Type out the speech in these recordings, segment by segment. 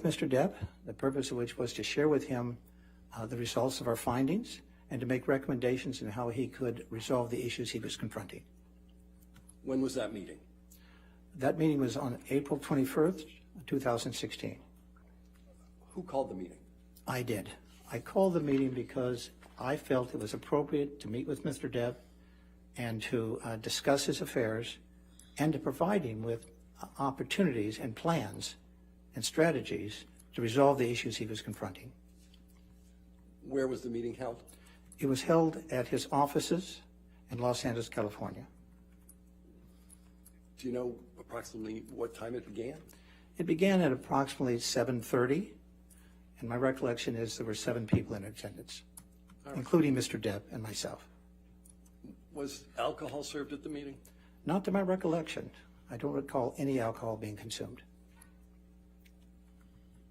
with Mr. Depp, the purpose of which was to share with him the results of our findings and to make recommendations on how he could resolve the issues he was confronting. When was that meeting? That meeting was on April 21st, 2016. Who called the meeting? I did. I called the meeting because I felt it was appropriate to meet with Mr. Depp and to discuss his affairs and to provide him with opportunities and plans and strategies to resolve the issues he was confronting. Where was the meeting held? It was held at his offices in Los Angeles, California. Do you know approximately what time it began? It began at approximately 7:30, and my recollection is there were 7 people in attendance, including Mr. Depp and myself. Was alcohol served at the meeting? Not to my recollection. I don't recall any alcohol being consumed.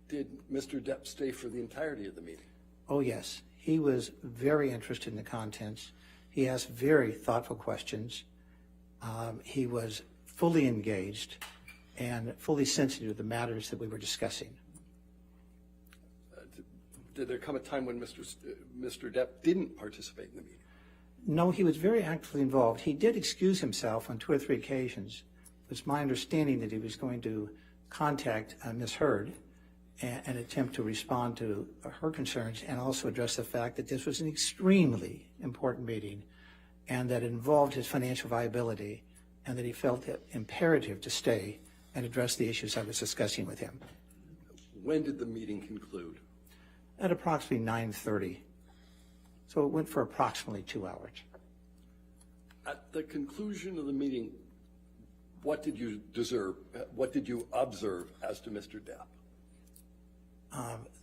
Did Mr. Depp stay for the entirety of the meeting? Oh, yes. He was very interested in the contents. He asked very thoughtful questions. He was fully engaged and fully sensitive to the matters that we were discussing. Did there come a time when Mr. Depp didn't participate in the meeting? No, he was very actively involved. He did excuse himself on 2 or 3 occasions. It was my understanding that he was going to contact Ms. Heard and attempt to respond to her concerns and also address the fact that this was an extremely important meeting and that it involved his financial viability and that he felt it imperative to stay and address the issues I was discussing with him. When did the meeting conclude? At approximately 9:30. So it went for approximately 2 hours. At the conclusion of the meeting, what did you observe as to Mr. Depp?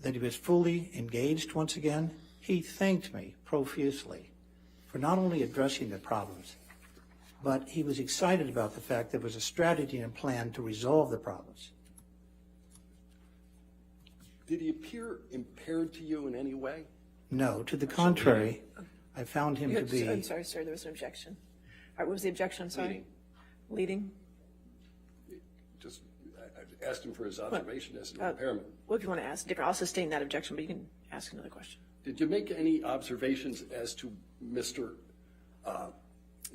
That he was fully engaged once again. He thanked me profusely for not only addressing the problems, but he was excited about the fact there was a strategy and plan to resolve the problems. Did he appear impaired to you in any way? No, to the contrary, I found him to be... I'm sorry, sir, there was an objection. All right, what was the objection? I'm sorry. Leading? Just I asked him for his observation as an impairment. Well, if you want to ask different, I'll sustain that objection, but you can ask another question. Did you make any observations as to Mr.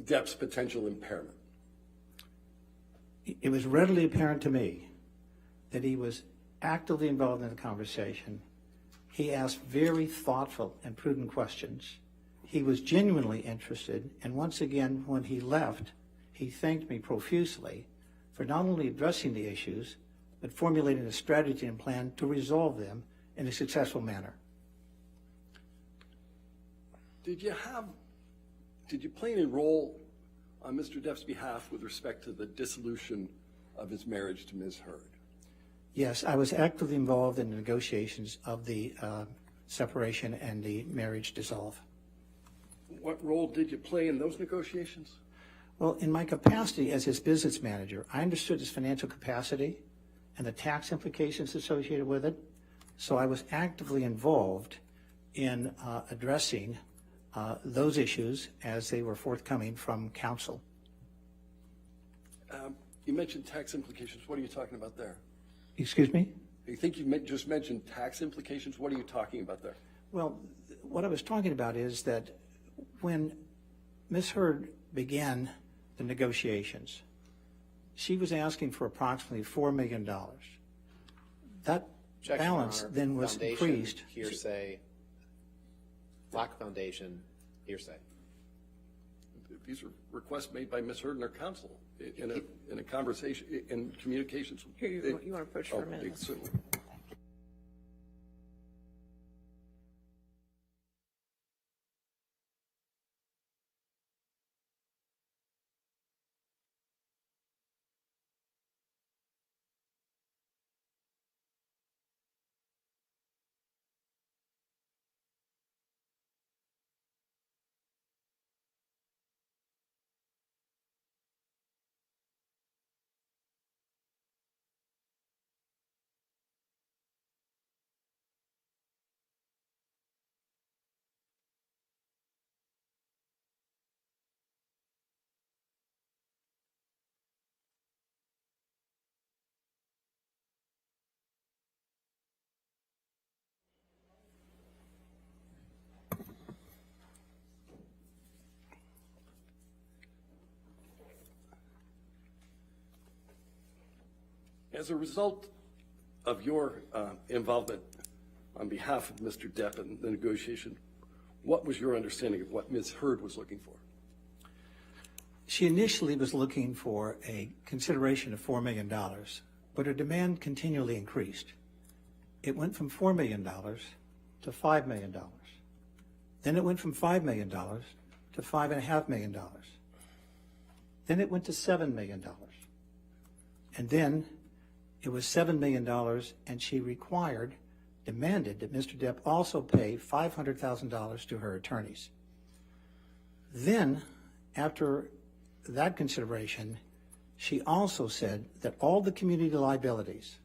Depp's potential impairment? It was readily apparent to me that he was actively involved in the conversation. He asked very thoughtful and prudent questions. He was genuinely interested, and once again, when he left, he thanked me profusely for not only addressing the issues, but formulating a strategy and plan to resolve them in a successful manner. Did you play any role on Mr. Depp's behalf with respect to the dissolution of his marriage to Ms. Heard? Yes, I was actively involved in the negotiations of the separation and the marriage dissolve. What role did you play in those negotiations? Well, in my capacity as his business manager, I understood his financial capacity and the tax implications associated with it. So I was actively involved in addressing those issues as they were forthcoming from counsel. You mentioned tax implications. What are you talking about there? Excuse me? I think you just mentioned tax implications. What are you talking about there? Well, what I was talking about is that when Ms. Heard began the negotiations, she was asking for approximately $4 million. That Objection, balance Your Honor. then was Foundation, increased. Hearsay. Lack of foundation. Hearsay. These are requests made by Ms. Heard and her counsel in a conversation, in communications. Here, you want to approach for a minute? Certainly. As a result of your involvement on behalf of Mr. Depp in the negotiation, what was your understanding of what Ms. Heard was looking for? She initially was looking for a consideration of $4 million, but her demand continually increased. It went from $4 million to $5 million. Then it went from $5 million to $5.5 million. Then it went to $7 million. And then it was $7 million, and she demanded that Mr. Depp also pay $500,000 to her attorneys. Then, after that consideration, she also said that all the community liabilities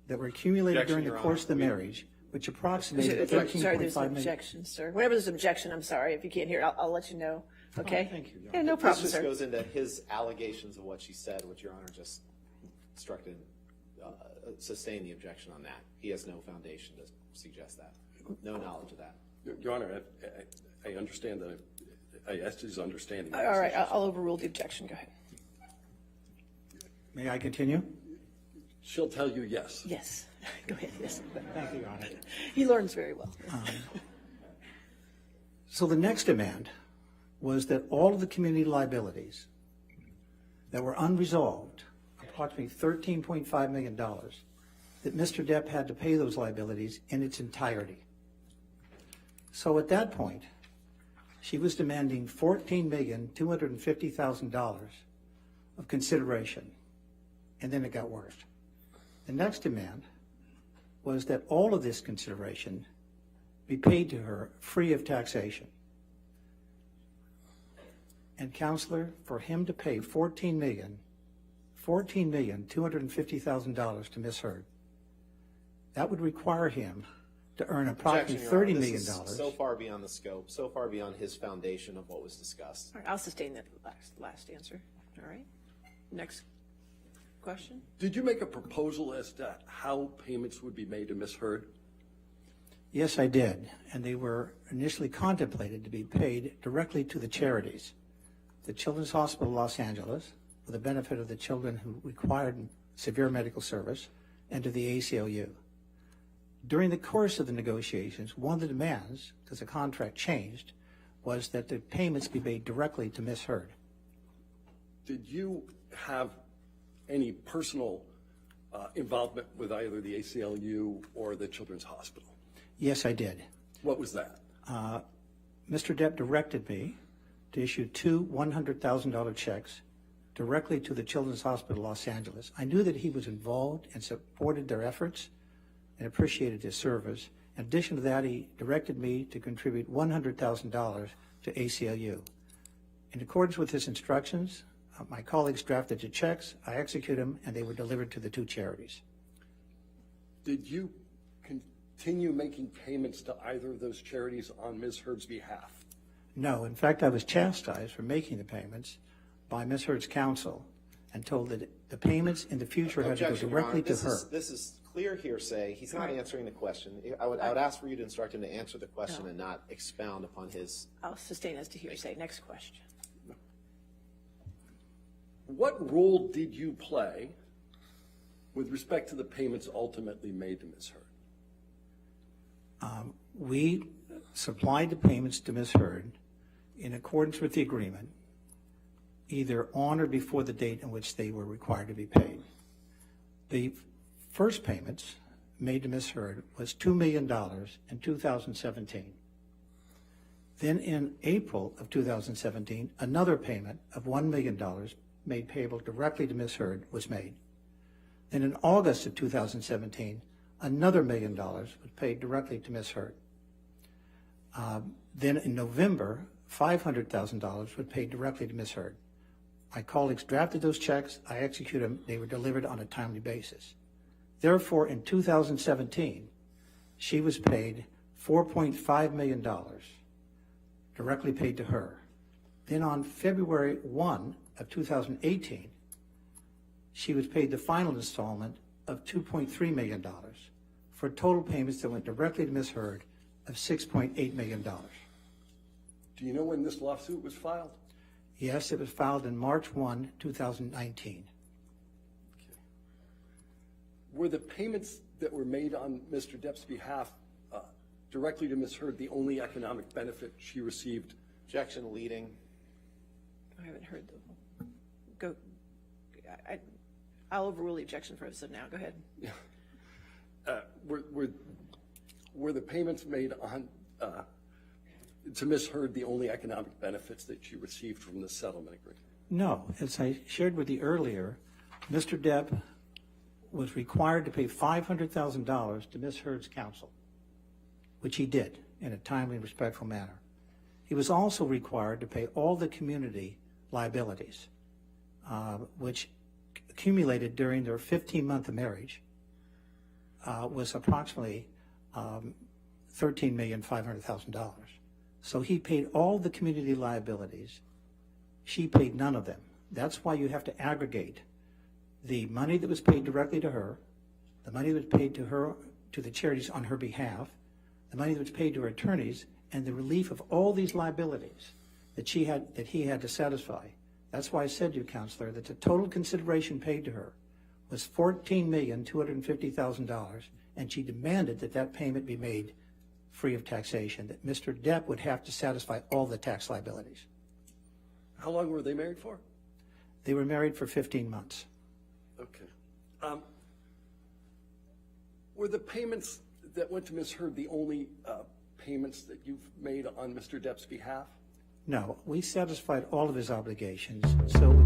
that were accumulated Objection, during the Your course of Honor. the marriage, which approximated Sorry, there's $13.5 an million. objection, sir. Whenever there's an objection, I'm sorry. If you can't hear, I'll let you know. Okay? thank you, Your Yeah, no This problem, just sir. goes into his allegations of what she said, which Your Honor just instructed, sustain the objection on that. He has no foundation to suggest that. No knowledge of that. Your Honor, I understand that. I asked his understanding. All right, I'll overrule the objection. Go ahead. May I continue? She'll tell you yes. Yes. Go ahead. Yes. Thank you, Your Honor. He learns very well. So the next demand was that all of the community liabilities that were unresolved, approximately $13.5 million, that Mr. Depp had to pay those liabilities in its entirety. So at that point, she was demanding $14,250,000 of consideration, and then it got worse. The next demand was that all of this consideration be paid to her free of taxation. And counselor, for him to pay $14,250,000 to Miss Heard, that would require him to earn approximately Objection, Your Honor. $30 This million. is so far beyond the scope, so far beyond his foundation of what was discussed. All right, I'll sustain that last answer. All right. Next question. Did you make a proposal as to how payments would be made to Ms. Heard? Yes, I did, and they were initially contemplated to be paid directly to the charities, the Children's Hospital Los Angeles, for the benefit of the children who required severe medical service, and to the ACLU. During the course of the negotiations, one of the demands, because the contract changed, was that the payments be made directly to Ms. Heard. Did you have any personal involvement with either the ACLU or the Children's Hospital? Yes, I did. What was that? Mr. Depp directed me to issue two $100,000 checks directly to the Children's Hospital Los Angeles. I knew that he was involved and supported their efforts and appreciated his service. In addition to that, he directed me to contribute $100,000 to ACLU. In accordance with his instructions, my colleagues drafted the checks, I executed them, and they were delivered to the two charities. Did you continue making payments to either of those charities on Ms. Heard's behalf? No, in fact, I was chastised for making the payments by Ms. Heard's counsel and told that the payments in the future had to go Objection, Your directly Honor. to her. This is clear hearsay. He's not answering the question. I would ask for you to instruct him to answer the question and not expound upon his. I'll sustain as to hearsay. Next question. What role did you play with respect to the payments ultimately made to Ms. Heard? We supplied the payments to Ms. Heard in accordance with the agreement, either on or before the date in which they were required to be paid. The first payments made to Ms. Heard was $2 million in 2017. Then in April of 2017, another payment of $1 million made payable directly to Ms. Heard was made. Then in August of 2017, another $1 million was paid directly to Ms. Heard. Then in November, $500,000 was paid directly to Ms. Heard. My colleagues drafted those checks, I executed them, they were delivered on a timely basis. Therefore, in 2017, she was paid $4.5 million directly paid to her. Then on February 1 of 2018, she was paid the final installment of $2.3 million for total payments that went directly to Ms. Heard of $6.8 million. Do you know when this lawsuit was filed? Yes, it was filed in March 1, 2019. Were the payments that were made on Mr. Depp's behalf directly to Ms. Heard the only economic benefit she received? Objection leading. I haven't heard the, go, I'll overrule the objection for us now. Go ahead. Were the payments made on to Ms. Heard the only economic benefits that she received from the settlement agreement? No, as I shared with you earlier, Mr. Depp was required to pay $500,000 to Ms. Heard's counsel, which he did in a timely and respectful manner. He was also required to pay all the community liabilities, which accumulated during their 15-month of marriage, was approximately $13,500,000. So he paid all the community liabilities. She paid none of them. That's why you have to aggregate the money that was paid directly to her, the money that was paid to her, to the charities on her behalf, the money that was paid to her attorneys, and the relief of all these liabilities that he had to satisfy. That's why I said to you, Counselor, that the total consideration paid to her was $14,250,000, and she demanded that that payment be made free of taxation, that Mr. Depp would have to satisfy all the tax liabilities. How long were they married for? They were married for 15 months. Okay. Were the payments that went to Ms. Heard the only payments that you've made on Mr. Depp's behalf? No, we satisfied all of his obligations, so